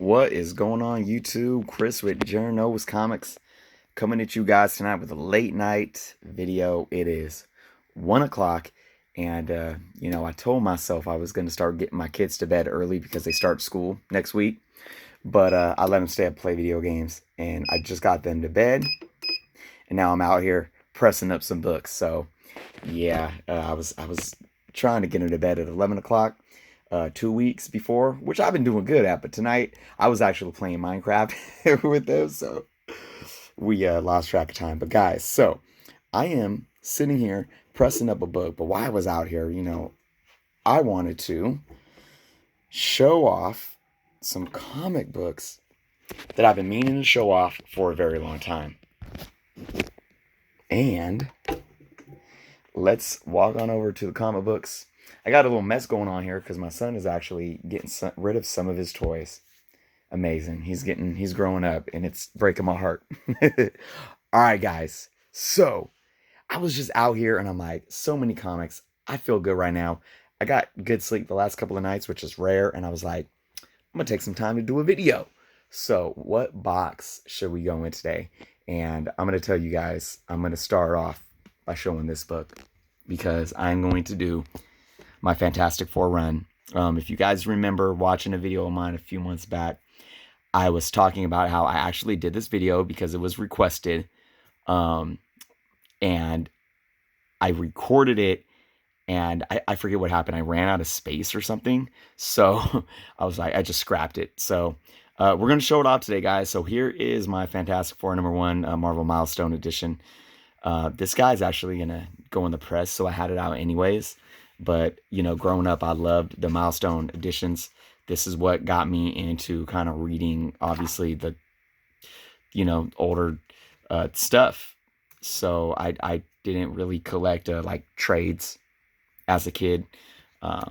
What is going on, YouTube? Chris with Journos Comics coming at you guys tonight with a late night video. It is 1 o'clock, and I told myself I was going to start getting my kids to bed early because they start school next week. But I let them stay up and play video games, and I just got them to bed, and now I'm out here pressing up some books. So yeah, I was trying to get them to bed at 11 o'clock. 2 weeks before, which I've been doing good at, but tonight I was actually playing Minecraft with them, so we lost track of time. But guys, so I am sitting here pressing up a book, but while I was out here, I wanted to show off some comic books that I've been meaning to show off for a very long time. And let's walk on over to the comic books. I got a little mess going on here because my son is actually getting rid of some of his toys. Amazing. He's growing up, and it's breaking my heart. All right, guys. So I was just out here, and I'm like, so many comics. I feel good right now. I got good sleep the last couple of nights, which is rare, and I was like, I'm going to take some time to do a video. So what box should we go in today? And I'm going to tell you guys, I'm going to start off by showing this book because I'm going to do my Fantastic Four run. If you guys remember watching a video of mine a few months back, I was talking about how I actually did this video because it was requested, and I recorded it, and I forget what happened. I ran out of space or something, so I was like, I just scrapped it. So we're going to show it off today, guys. So here is my Fantastic Four #1 Marvel Milestone Edition. This guy's actually going to go in the press, so I had it out anyways. But, growing up, I loved the Milestone editions. This is what got me into kind of reading, obviously, the, older stuff. So I didn't really collect, like, trades as a kid.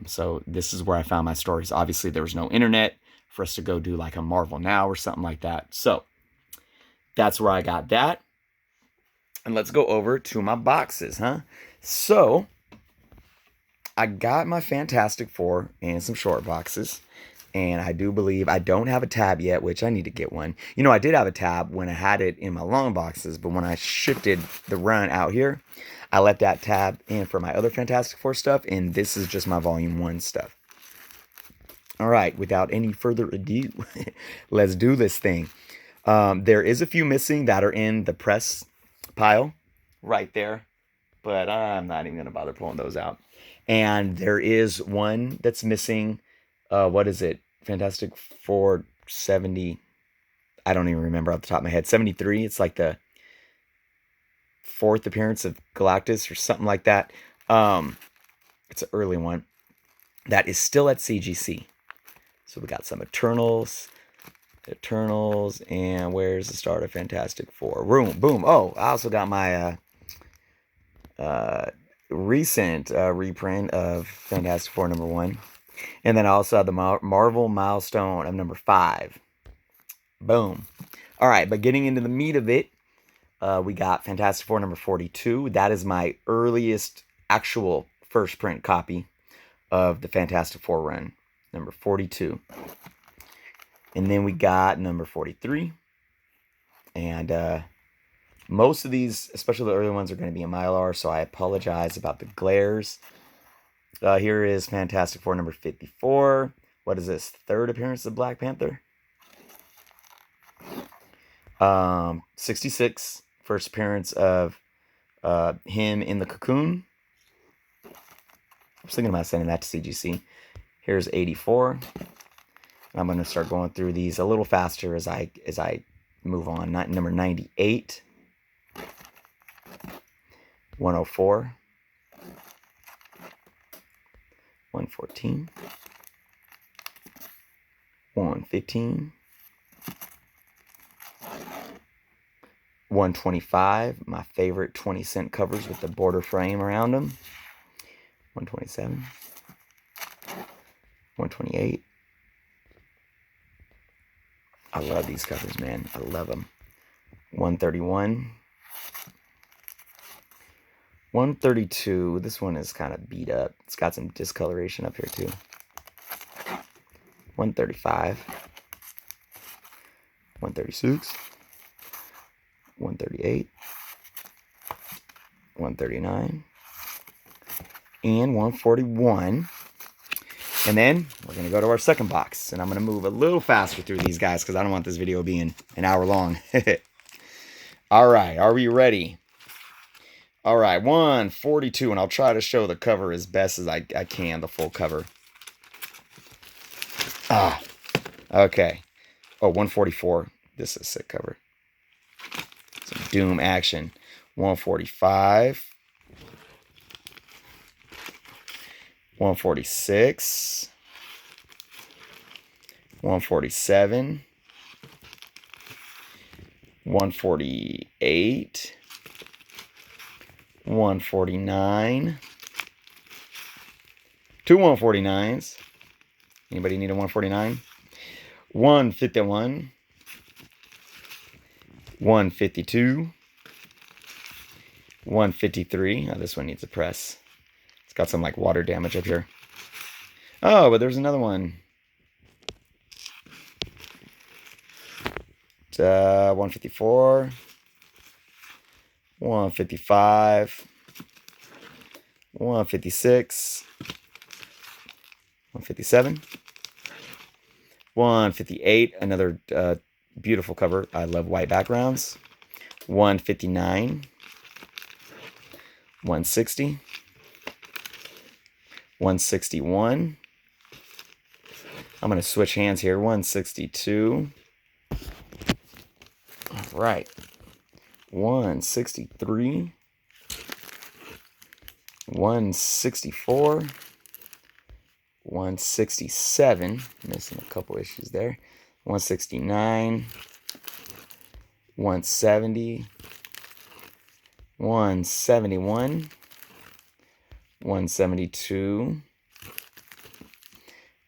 So this is where I found my stories. Obviously, there was no internet for us to go do, like, a Marvel Now or something like that. So that's where I got that. And let's go over to my boxes, huh? So I got my Fantastic Four in some short boxes, and I do believe I don't have a tab yet, which I need to get one. I did have a tab when I had it in my long boxes, but when I shifted the run out here, I left that tab in for my other Fantastic Four stuff, and this is just my Volume 1 stuff. All right, without any further ado, let's do this thing. There is a few missing that are in the press pile right there, but I'm not even going to bother pulling those out. And there is one that's missing. What is it? Fantastic Four 70. I don't even remember off the top of my head. 73. It's like the fourth appearance of Galactus or something like that. It's an early one that is still at CGC. So we got some Eternals, and where's the start of Fantastic Four? Boom. Oh, I also got my recent reprint of Fantastic Four #1, and then I also have the Marvel Milestone of #5. Boom. All right, but getting into the meat of it, we got Fantastic Four #42. That is my earliest actual first print copy of the Fantastic Four run, #42. And then we got #43, and most of these, especially the early ones, are going to be in Mylar, so I apologize about the glares. Here is Fantastic Four #54. What is this? Third appearance of Black Panther? 66. First appearance of him in the Cocoon. I was thinking about sending that to CGC. Here's 84. I'm going to start going through these a little faster as I move on. Number 98. 104, 114, 115, 125, my favorite 20-cent covers with the border frame around them. 127, 128. I love these covers, man. I love them. 131. 132, this one is kind of beat up. It's got some discoloration up here too. 135. 136, 138, 139, and 141. And then we're going to go to our second box. And I'm going to move a little faster through these guys because I don't want this video being an hour long. All right, are we ready? All right, 142. And I'll try to show the cover as best as I can, the full cover. Ah, okay. Oh, 144. This is a sick cover. Some Doom action. 145. 146. 147. 148. 149. Two 149s. Anybody need a 149? 151. 152. 153. Oh, this one needs a press. It's got some like water damage up here. Oh, but there's another one. 154. 155. 156. 157. 158. Another beautiful cover. I love white backgrounds. 159. 160. 161. I'm going to switch hands here. 162. All right. 163. 164. 167. Missing a couple issues there. 169. 170. 171. 172.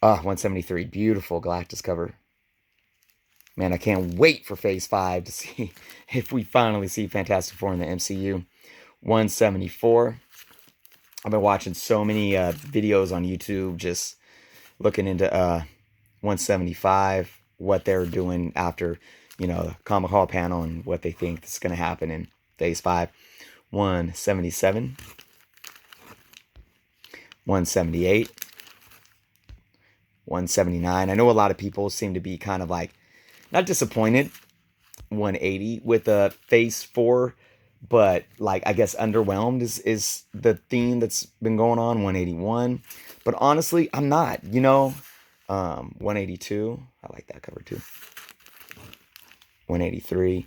173. Beautiful Galactus cover. Man, I can't wait for Phase 5 to see if we finally see Fantastic Four in the MCU. 174. I've been watching so many videos on YouTube just looking into 175, what they're doing after, you know, the Comic Hall panel and what they think is going to happen in Phase 5. 177. 178. 179. I know a lot of people seem to be kind of like, not disappointed, 180 with a Phase 4, but like I guess underwhelmed is the theme that's been going on. 181, but honestly I'm not, you know. 182, I like that cover too. 183.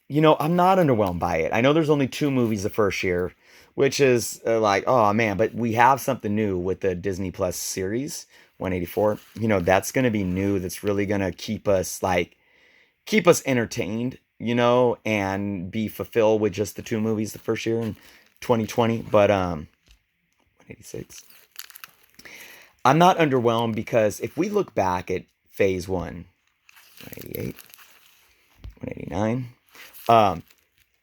You know, I'm not underwhelmed by it. I know there's only 2 movies the first year, which is like, oh man, but we have something new with the Disney Plus series. 184, you know, that's going to be new. That's really going to keep us entertained, you know, and be fulfilled with just the 2 movies the first year in 2020. But 186. I'm not underwhelmed because if we look back at Phase 1, 188, 189,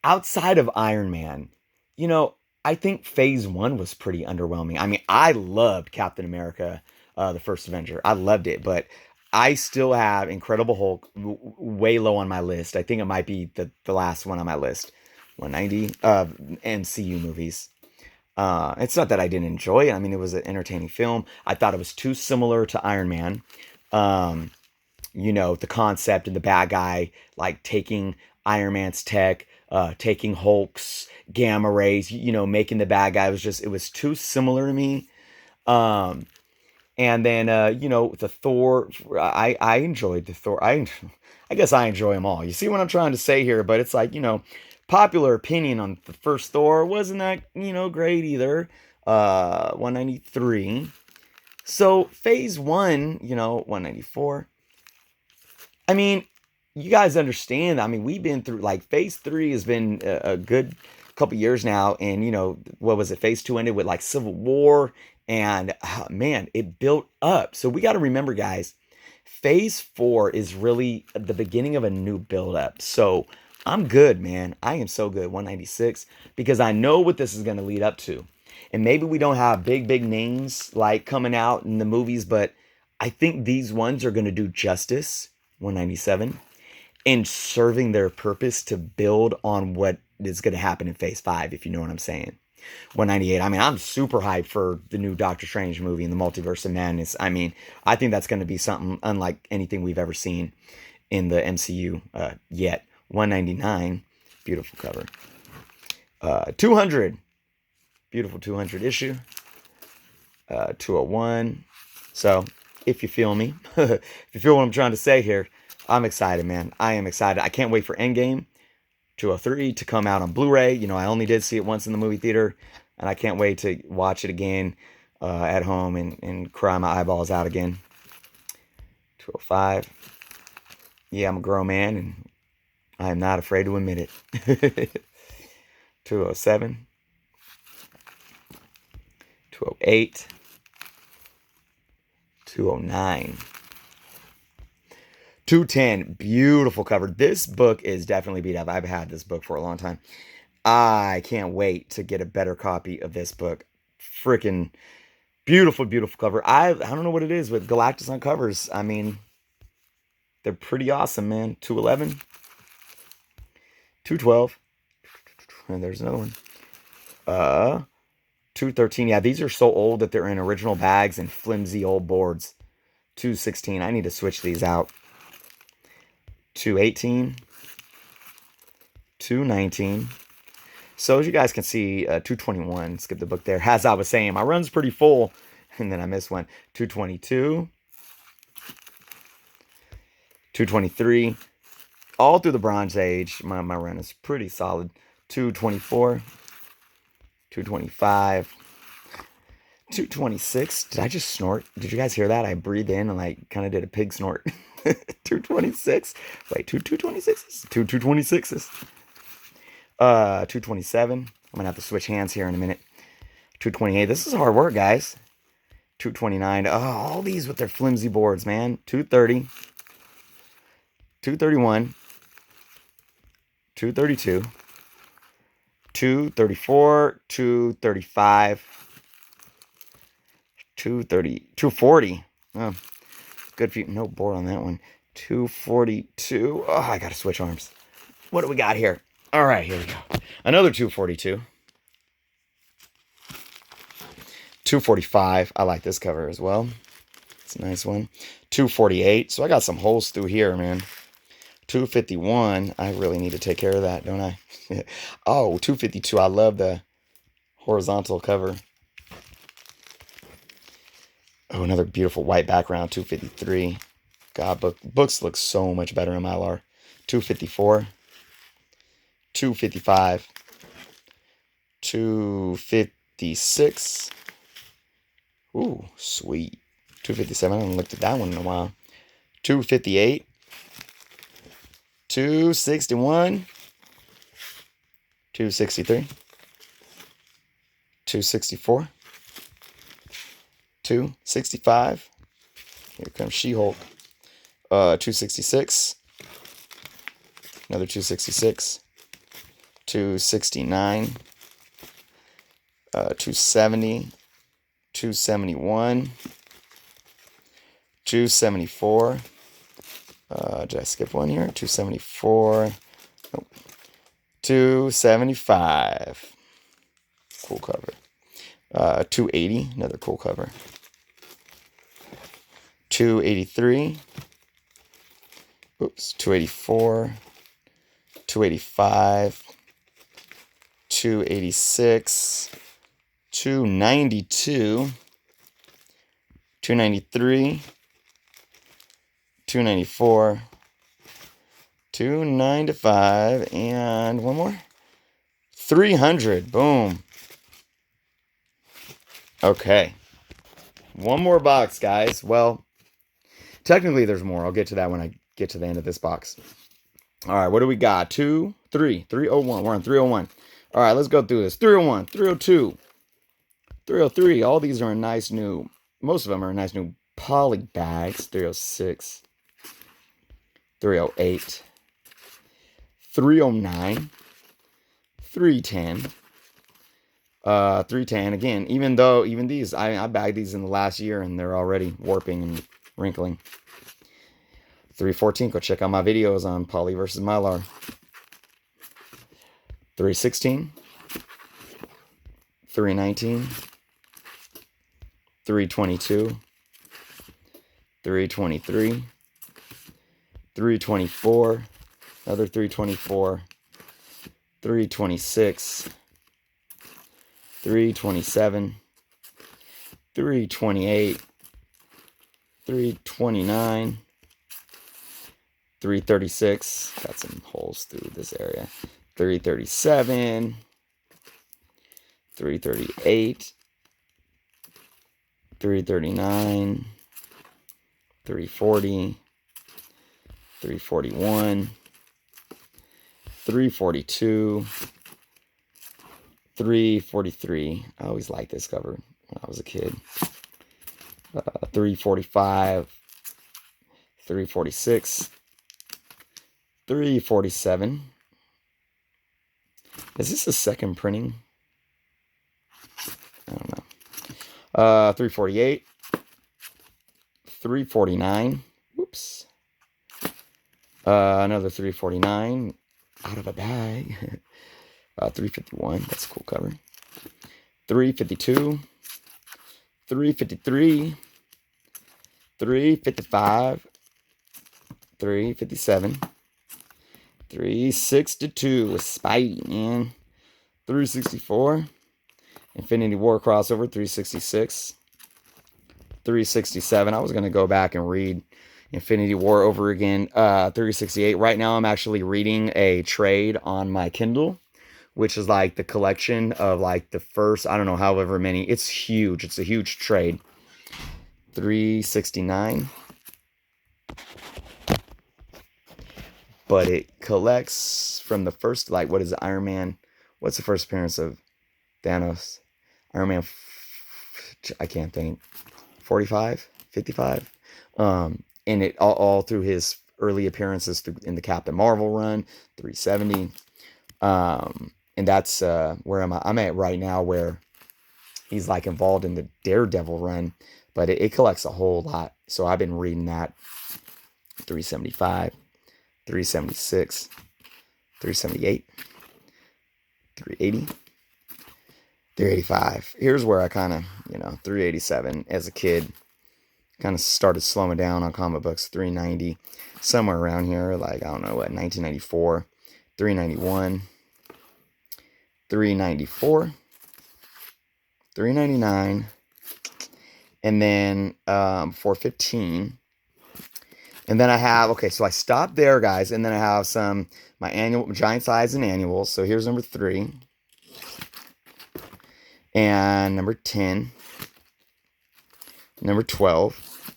outside of Iron Man, you know, I think Phase 1 was pretty underwhelming. I mean, I loved Captain America, the first Avenger. I loved it, but I still have Incredible Hulk way low on my list. I think it might be the last one on my list. 190 MCU movies. It's not that I didn't enjoy it. I mean, it was an entertaining film. I thought it was too similar to Iron Man. You know, the concept and the bad guy like taking Iron Man's tech, taking Hulk's gamma rays, you know, making the bad guy. It was too similar to me. And then, you know, the Thor, I enjoyed the Thor. I guess I enjoy them all. You see what I'm trying to say here? But it's like, you know, popular opinion on the first Thor wasn't that, you know, great either. 193. So Phase 1, you know, 194. I mean, you guys understand. I mean, we've been through, like, Phase 3 has been a good couple years now. And, you know, what was it? Phase 2 ended with, like, Civil War. And, man, it built up. So we got to remember, guys, Phase 4 is really the beginning of a new build-up. So I'm good, man. I am so good. 196. Because I know what this is going to lead up to. And maybe we don't have big names, like, coming out in the movies. But I think these ones are going to do justice. 197. and serving their purpose to build on what is going to happen in Phase 5, if you know what I'm saying. 198. I mean, I'm super hyped for the new Doctor Strange movie in the Multiverse of Madness. I mean, I think that's going to be something unlike anything we've ever seen in the MCU yet. 199. Beautiful cover. 200. Beautiful 200 issue. 201. So, if you feel me, if you feel what I'm trying to say here, I'm excited, man. I am excited. I can't wait for Endgame 203 to come out on Blu-ray. You know, I only did see it once in the movie theater, and I can't wait to watch it again at home and cry my eyeballs out again. 205. Yeah, I'm a grown man, and I am not afraid to admit it. 207. 208. 209. 210. Beautiful cover. This book is definitely beat up. I've had this book for a long time. I can't wait to get a better copy of this book. Freaking beautiful, beautiful cover. I don't know what it is with Galactus on covers. I mean, they're pretty awesome, man. 211. 212. And there's another one. 213. Yeah, these are so old that they're in original bags and flimsy old boards. 216. I need to switch these out. 218. 219. So as you guys can see, 221, skip the book there. As I was saying, my run's pretty full, and then I missed one. 222. 223. All through the Bronze Age, my run is pretty solid. 224. 225. 226. Did I just snort? Did you guys hear that? I breathed in and like kind of did a pig snort. 226. Wait, 226s? 226s. 227. I'm gonna have to switch hands here in a minute. 228. This is hard work, guys. 229. Oh, all these with their flimsy boards, man. 230. 231. 232. 234. 235. 240. Oh, good for you. No board on that one. 242. Oh, I gotta switch arms. What do we got here? All right, here we go. Another 242. 245. I like this cover as well. It's a nice one. 248. So I got some holes through here, man. 251. I really need to take care of that, don't I? Oh, 252. I love the horizontal cover. Oh, another beautiful white background. 253. God, books look so much better in Mylar. 254. 255. 256. Ooh, sweet. 257. I haven't looked at that one in a while. 258. 261. 263. 264. 265. Here comes She-Hulk. 266. Another 266. 269. 270. 271. 274. Did I skip one here? 274. Nope. 275. Cool cover. 280. Another cool cover. 283. Oops. 284. 285. 286. 292. 293. 294. 295. And one more. 300. Boom. Okay. One more box, guys. Well, technically there's more. I'll get to that when I get to the end of this box. All right, what do we got? 2, 3, 301. We're on 301. All right, let's go through this. 301, 302, 303. All these are in nice new, most of them are in nice new poly bags. 306, 308, 309, 310. 310 again, even these, I bagged these in the last year and they're already warping and wrinkling. 314, go check out my videos on Poly versus Mylar. 316, 319, 322, 323, 324, another 324, 326, 327, 328, 329, 336, got some holes through this area, 337, 338, 339, 340, 341, 342, 343. I always liked this cover when I was a kid. 345, 346, 347. Is this the second printing? I don't know. 348, 349. Oops. Another 349 out of a bag. 351. That's a cool cover. 352, 353, 355, 357, 362 with Spidey, man. 364, Infinity War crossover, 366, 367. I was going to go back and read Infinity War over again. 368. Right now I'm actually reading a trade on my Kindle, which is like the collection of like the first, I don't know, however many. It's huge. It's a huge trade. 369. But it collects from the first, like, what is it, Iron Man? What's the first appearance of Thanos? Iron Man, I can't think. 45? 55? And it all through his early appearances in the Captain Marvel run, 370. And that's where I'm at right now, where he's like involved in the Daredevil run, but it collects a whole lot. So I've been reading that. 375, 376, 378, 380, 385. Here's where I kind of, 387 as a kid, kind of started slowing down on comic books. 390, somewhere around here, like, I don't know what, 1994, 391, 394, 399, and then 415. And then I have, okay, so I stopped there, guys, and then I have my annual, giant size and annuals. So here's number 3, and number 10, number 12,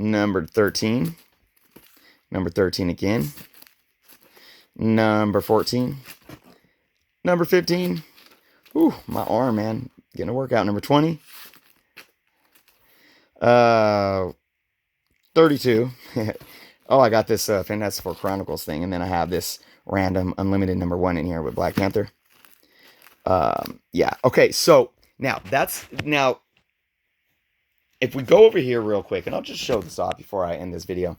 number 13, number 13 again, number 14, number 15. Ooh, my arm, man. Getting a workout. Number 20. 32. Oh, I got this Fantastic Four Chronicles thing. And then I have this random unlimited number 1 in here with Black Panther. Yeah. Okay, so now if we go over here real quick, and I'll just show this off before I end this video.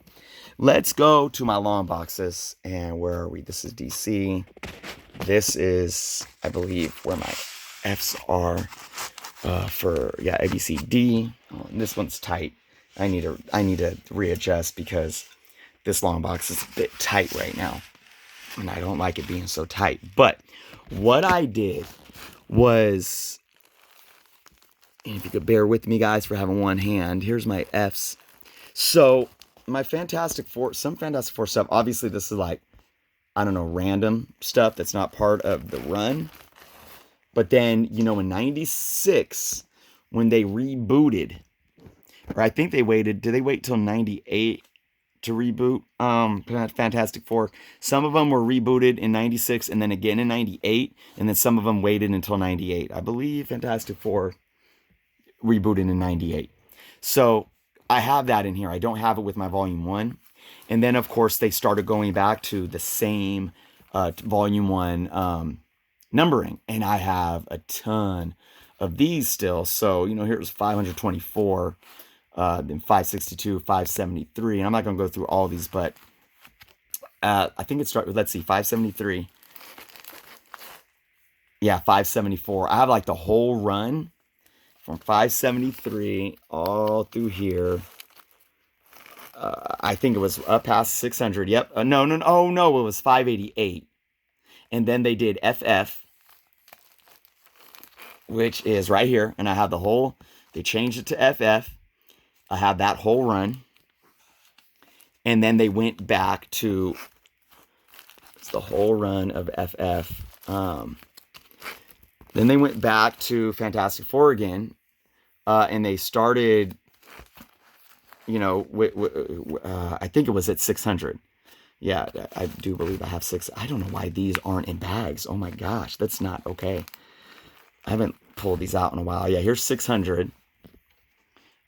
Let's go to my long boxes. And where are we? This is DC. This is, I believe, where my F's are for, yeah, A, B, C, D. Oh, and this one's tight. I need to readjust because this long box is a bit tight right now. And I don't like it being so tight. But what I did was, and if you could bear with me, guys, for having one hand, here's my F's. So my Fantastic Four, some Fantastic Four stuff, obviously this is like, I don't know, random stuff that's not part of the run. But then, in 96, when they rebooted, or I think they waited, did they wait till 98 to reboot Fantastic Four? Some of them were rebooted in 96 and then again in 98, and then some of them waited until 98. I believe Fantastic Four rebooted in 98. So I have that in here. I don't have it with my Volume 1. And then, of course, they started going back to the same Volume 1 numbering. And I have a ton of these still. So, here's 524 then 562, 573, and I'm not going to go through all these, but I think it started with, let's see, 573. Yeah, 574. I have like the whole run from 573 all through here. I think it was up past 600. Yep. No. Oh, no. It was 588. And then they did FF, which is right here. And I have the whole, they changed it to FF. I have that whole run. And then they went back to, it's the whole run of FF. Then they went back to Fantastic Four again. And they started, you know, I think it was at 600. Yeah, I do believe I have 6. I don't know why these aren't in bags. Oh my gosh, that's not okay. I haven't pulled these out in a while. Yeah, here's 600.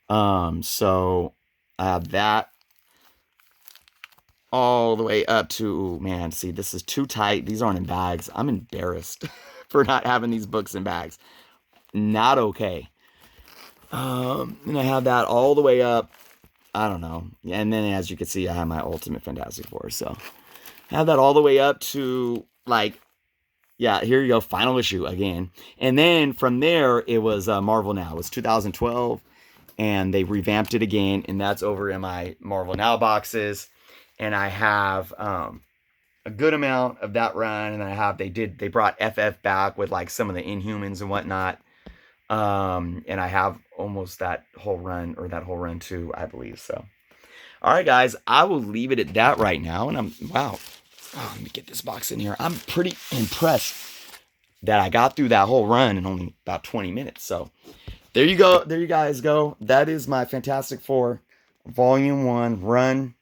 So I have that all the way up to, man, see, this is too tight. These aren't in bags. I'm embarrassed for not having these books in bags. Not okay. And I have that all the way up. I don't know. And then as you can see, I have my Ultimate Fantastic Four. So I have that all the way up to like, yeah, here you go. Final issue again. And then from there, it was Marvel Now. It was 2012 and they revamped it again. And that's over in my Marvel Now boxes. And I have a good amount of that run. And I have, they brought FF back with like some of the Inhumans and whatnot. And I have almost that whole run, or that whole run too, I believe. So, all right, guys, I will leave it at that right now. And wow. Oh, let me get this box in here. I'm pretty impressed that I got through that whole run in only about 20 minutes. So there you go. There you guys go. That is my Fantastic Four Volume 1 run.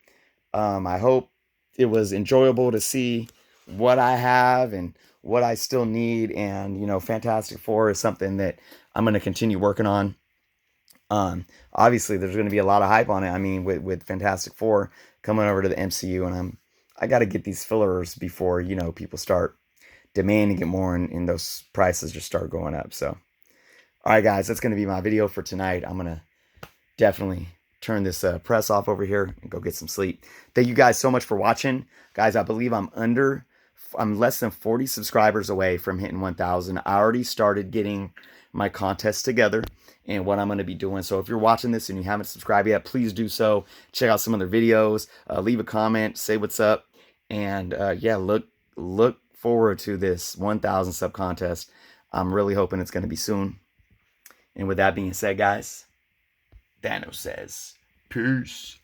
I hope it was enjoyable to see what I have and what I still need. And, you know, Fantastic Four is something that I'm going to continue working on. Obviously, there's going to be a lot of hype on it. I mean, with Fantastic Four coming over to the MCU, and I got to get these fillers before, you know, people start demanding it more, and those prices just start going up. So, all right, guys, that's going to be my video for tonight. I'm going to definitely turn this press off over here and go get some sleep. Thank you guys so much for watching. Guys, I believe I'm less than 40 subscribers away from hitting 1,000. I already started getting my contest together and what I'm going to be doing. So if you're watching this and you haven't subscribed yet, please do so. Check out some other videos. Leave a comment. Say what's up. And yeah, look forward to this 1,000 sub contest. I'm really hoping it's going to be soon. And with that being said, guys, Thanos says, peace.